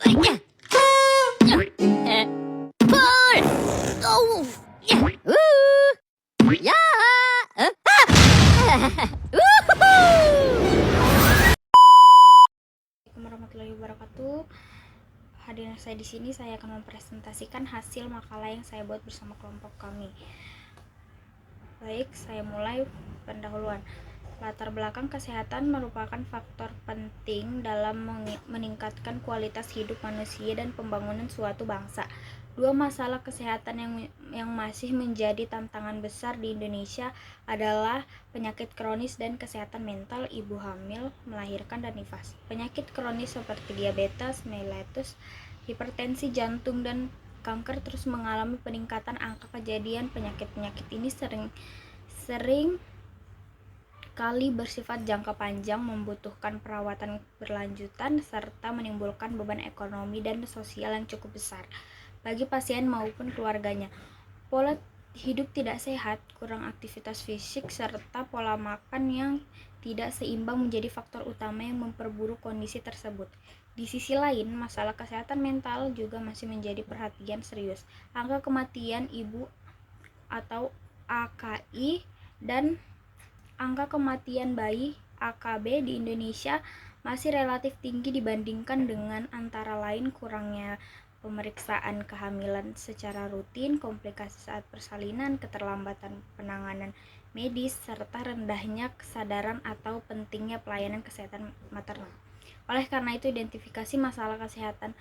Pull! Oh! Ya! Assalamualaikum warahmatullahi wabarakatuh. Hadirin saya di sini, saya akan mempresentasikan hasil makalah yang saya buat bersama kelompok kami. Baik, saya mulai pendahuluan. Latar belakang kesehatan merupakan faktor penting dalam meningkatkan kualitas hidup manusia dan pembangunan suatu bangsa. Dua masalah kesehatan yang masih menjadi tantangan besar di Indonesia adalah penyakit kronis dan kesehatan mental ibu hamil, melahirkan, dan nifas. Penyakit kronis seperti diabetes, mellitus, hipertensi jantung, dan kanker terus mengalami peningkatan angka kejadian. Penyakit-penyakit ini sering kali bersifat jangka panjang, membutuhkan perawatan berlanjutan, serta menimbulkan beban ekonomi dan sosial yang cukup besar bagi pasien maupun keluarganya. Pola hidup tidak sehat, kurang aktivitas fisik, serta pola makan yang tidak seimbang menjadi faktor utama yang memperburuk kondisi tersebut. Di sisi lain, masalah kesehatan mental juga masih menjadi perhatian serius. Angka kematian ibu atau AKI dan angka kematian bayi (AKB) di Indonesia masih relatif tinggi dibandingkan dengan antara lain kurangnya pemeriksaan kehamilan secara rutin, komplikasi saat persalinan, keterlambatan penanganan medis, serta rendahnya kesadaran atau pentingnya pelayanan kesehatan maternal. Oleh karena itu, identifikasi masalah kesehatan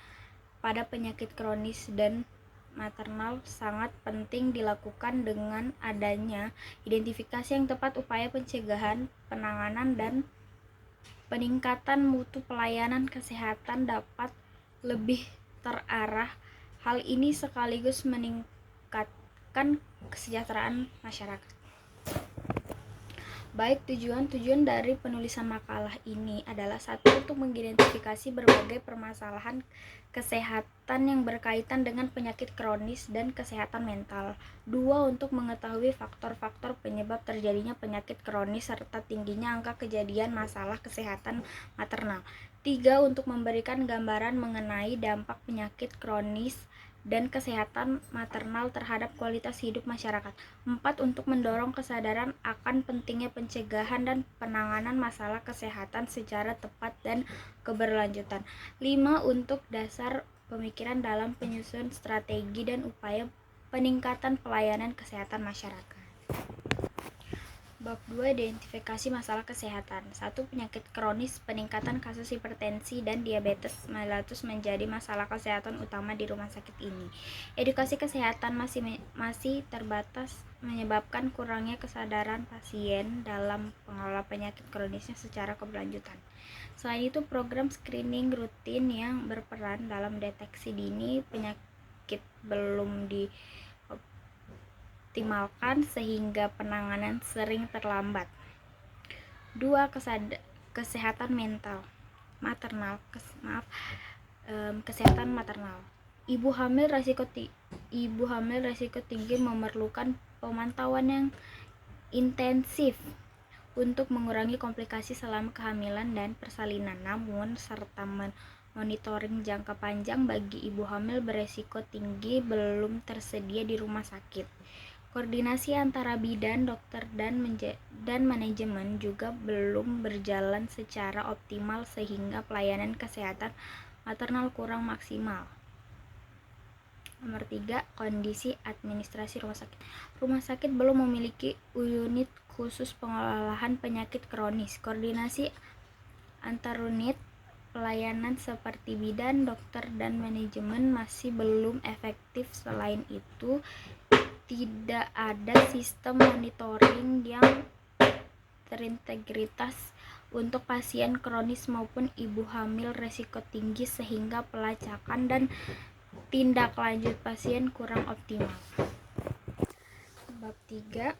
pada penyakit kronis dan maternal sangat penting dilakukan. Dengan adanya identifikasi yang tepat, upaya pencegahan, penanganan, dan peningkatan mutu pelayanan kesehatan dapat lebih terarah. Hal ini sekaligus meningkatkan kesejahteraan masyarakat. Baik, tujuan dari penulisan makalah ini adalah: satu, untuk mengidentifikasi berbagai permasalahan kesehatan yang berkaitan dengan penyakit kronis dan kesehatan mental. Dua, untuk mengetahui faktor-faktor penyebab terjadinya penyakit kronis serta tingginya angka kejadian masalah kesehatan maternal. Tiga, untuk memberikan gambaran mengenai dampak penyakit kronis dan kesehatan maternal terhadap kualitas hidup masyarakat. 4. Untuk mendorong kesadaran akan pentingnya pencegahan dan penanganan masalah kesehatan secara tepat dan keberlanjutan. 5. Untuk dasar pemikiran dalam penyusunan strategi dan upaya peningkatan pelayanan kesehatan masyarakat. Bab 2. Identifikasi masalah kesehatan. 1. Penyakit kronis. Peningkatan kasus hipertensi dan diabetes mellitus menjadi masalah kesehatan utama di rumah sakit ini. Edukasi kesehatan masih terbatas, menyebabkan kurangnya kesadaran pasien dalam pengelola penyakit kronisnya secara keberlanjutan. Selain itu, program screening rutin yang berperan dalam deteksi dini penyakit belum dioptimalkan sehingga penanganan sering terlambat. 2. Kesehatan kesehatan maternal. Ibu hamil risiko tinggi memerlukan pemantauan yang intensif untuk mengurangi komplikasi selama kehamilan dan persalinan. Namun, serta monitoring jangka panjang bagi ibu hamil beresiko tinggi belum tersedia di rumah sakit. Koordinasi antara bidan, dokter, dan manajemen juga belum berjalan secara optimal sehingga pelayanan kesehatan maternal kurang maksimal. Nomor 3. Kondisi administrasi rumah sakit. Rumah sakit belum memiliki unit khusus pengolahan penyakit kronis. Koordinasi antar unit pelayanan seperti bidan, dokter, dan manajemen masih belum efektif. Selain itu, tidak ada sistem monitoring yang terintegritas untuk pasien kronis maupun ibu hamil risiko tinggi sehingga pelacakan dan tindak lanjut pasien kurang optimal. Bab 3.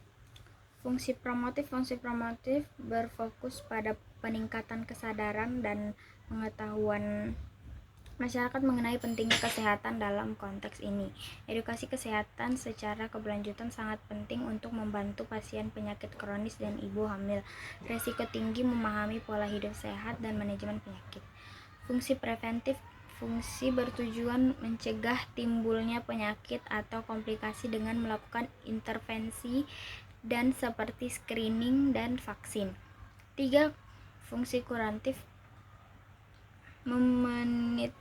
Fungsi promotif berfokus pada peningkatan kesadaran dan pengetahuan masyarakat mengenai pentingnya kesehatan dalam konteks ini. Edukasi kesehatan secara keberlanjutan sangat penting untuk membantu pasien penyakit kronis dan ibu hamil risiko tinggi memahami pola hidup sehat dan manajemen penyakit. Fungsi fungsi bertujuan mencegah timbulnya penyakit atau komplikasi dengan melakukan intervensi dan seperti screening dan vaksin. 3. Fungsi kuratif menitik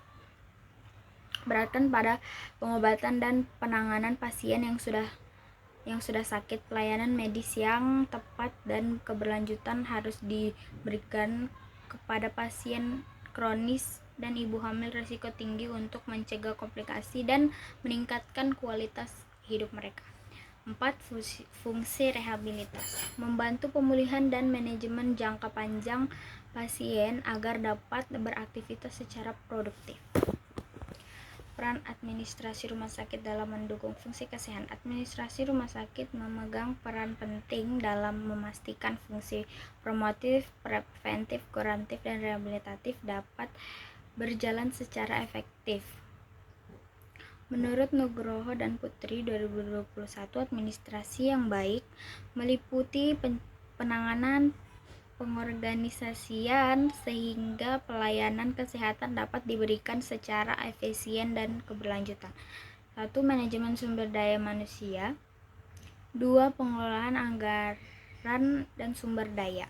beratkan pada pengobatan dan penanganan pasien yang sudah sakit. Pelayanan medis yang tepat dan keberlanjutan harus diberikan kepada pasien kronis dan ibu hamil risiko tinggi untuk mencegah komplikasi dan meningkatkan kualitas hidup mereka. 4. Fungsi rehabilitasi membantu pemulihan dan manajemen jangka panjang pasien agar dapat beraktivitas secara produktif. Peran administrasi rumah sakit dalam mendukung fungsi kesehatan. Administrasi rumah sakit memegang peran penting dalam memastikan fungsi promotif, preventif, kuratif, dan rehabilitatif dapat berjalan secara efektif. Menurut Nugroho dan Putri 2021, administrasi yang baik meliputi penanganan, pengorganisasian sehingga pelayanan kesehatan dapat diberikan secara efisien dan keberlanjutan. 1. Manajemen sumber daya manusia. 2. Pengelolaan anggaran dan sumber daya.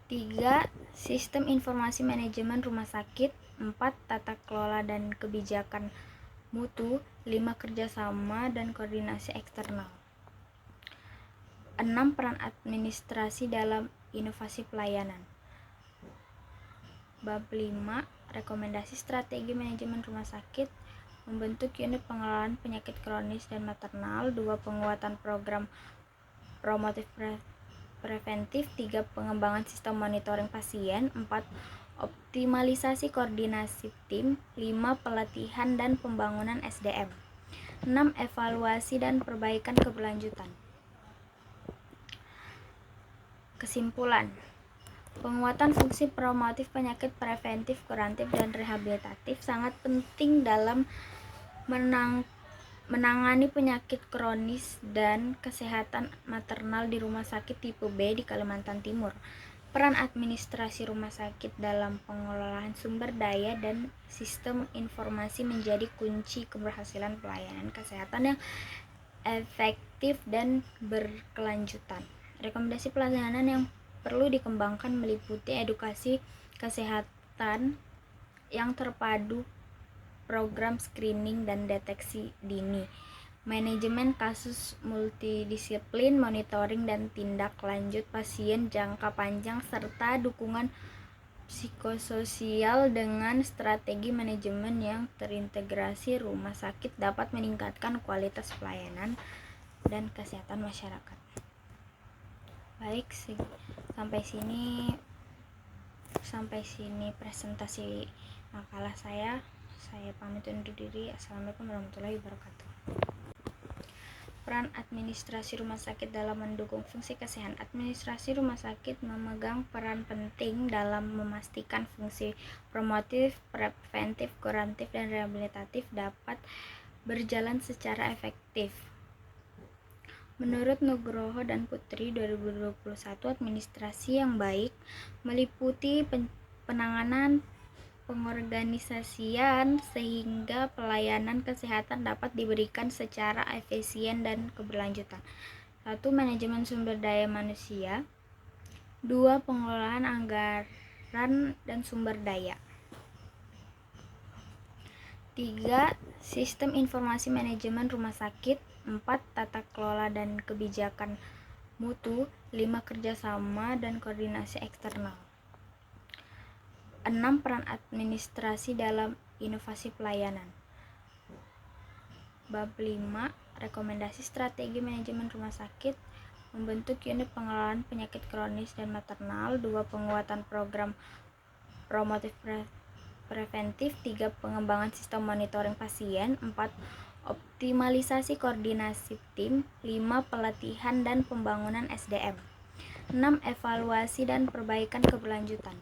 3. Sistem informasi manajemen rumah sakit. 4. Tata kelola dan kebijakan mutu. 5. Kerjasama dan koordinasi eksternal. 6. Peran administrasi dalam inovasi pelayanan. Bab 5. Rekomendasi strategi manajemen rumah sakit. Membentuk unit pengelolaan penyakit kronis dan maternal. 2. Penguatan program promotif preventif. 3. Pengembangan sistem monitoring pasien. 4. Optimalisasi koordinasi tim. 5. Pelatihan dan pembangunan SDM. 6. Evaluasi dan perbaikan keberlanjutan. Kesimpulan, penguatan fungsi promotif penyakit preventif, kuratif, dan rehabilitatif sangat penting dalam menangani penyakit kronis dan kesehatan maternal di rumah sakit tipe B di Kalimantan Timur. Peran administrasi rumah sakit dalam pengelolaan sumber daya dan sistem informasi menjadi kunci keberhasilan pelayanan kesehatan yang efektif dan berkelanjutan. Rekomendasi pelayanan yang perlu dikembangkan meliputi edukasi kesehatan yang terpadu, program screening dan deteksi dini, manajemen kasus multidisiplin, monitoring dan tindak lanjut pasien jangka panjang, serta dukungan psikososial dengan strategi manajemen yang terintegrasi rumah sakit dapat meningkatkan kualitas pelayanan dan kesehatan masyarakat. Baik, sampai sini presentasi makalah saya. Saya pamit undur diri. Assalamualaikum warahmatullahi wabarakatuh. Peran administrasi rumah sakit dalam mendukung fungsi kesehatan. Administrasi rumah sakit memegang peran penting dalam memastikan fungsi promotif, preventif, kuratif, dan rehabilitatif dapat berjalan secara efektif. Menurut Nugroho dan Putri 2021, administrasi yang baik meliputi penanganan, pengorganisasian sehingga pelayanan kesehatan dapat diberikan secara efisien dan keberlanjutan. 1. Manajemen sumber daya manusia. 2. Pengelolaan anggaran dan sumber daya. 3. Sistem informasi manajemen rumah sakit. 4. Tata kelola dan kebijakan mutu. 5. Kerjasama dan koordinasi eksternal. 6. Peran administrasi dalam inovasi pelayanan. Bab 5. Rekomendasi strategi manajemen rumah sakit. Membentuk unit pengelolaan penyakit kronis dan maternal. 2. Penguatan program promotif preventif. 3. Pengembangan sistem monitoring pasien. 4. Optimalisasi koordinasi tim. 5. Pelatihan dan pembangunan SDM. 6. Evaluasi dan perbaikan keberlanjutan.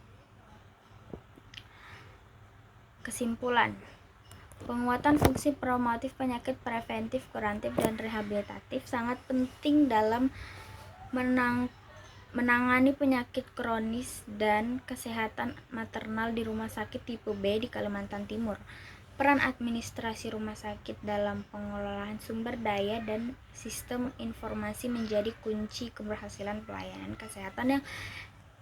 Kesimpulan, penguatan fungsi promotif penyakit preventif, kuratif, dan rehabilitatif sangat penting dalam menangani penyakit kronis dan kesehatan maternal di rumah sakit tipe B di Kalimantan Timur. Peran administrasi rumah sakit dalam pengelolaan sumber daya dan sistem informasi menjadi kunci keberhasilan pelayanan kesehatan yang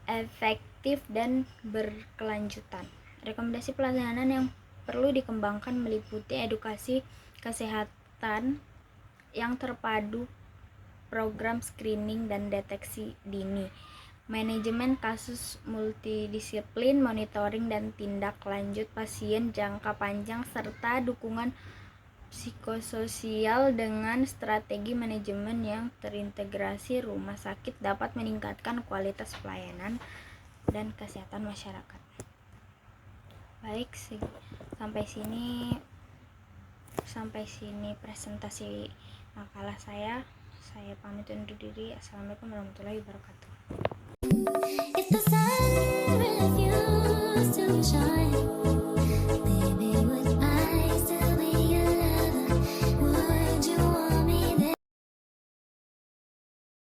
efektif dan berkelanjutan. Rekomendasi pelayanan yang perlu dikembangkan meliputi edukasi kesehatan yang terpadu, program screening dan deteksi dini, manajemen kasus multidisiplin, monitoring dan tindak lanjut pasien jangka panjang, serta dukungan psikososial dengan strategi manajemen yang terintegrasi rumah sakit dapat meningkatkan kualitas pelayanan dan kesehatan masyarakat. Baik, sampai sini presentasi makalah saya. Saya pamit undur diri. Assalamualaikum warahmatullahi wabarakatuh. If the sun refused to shine,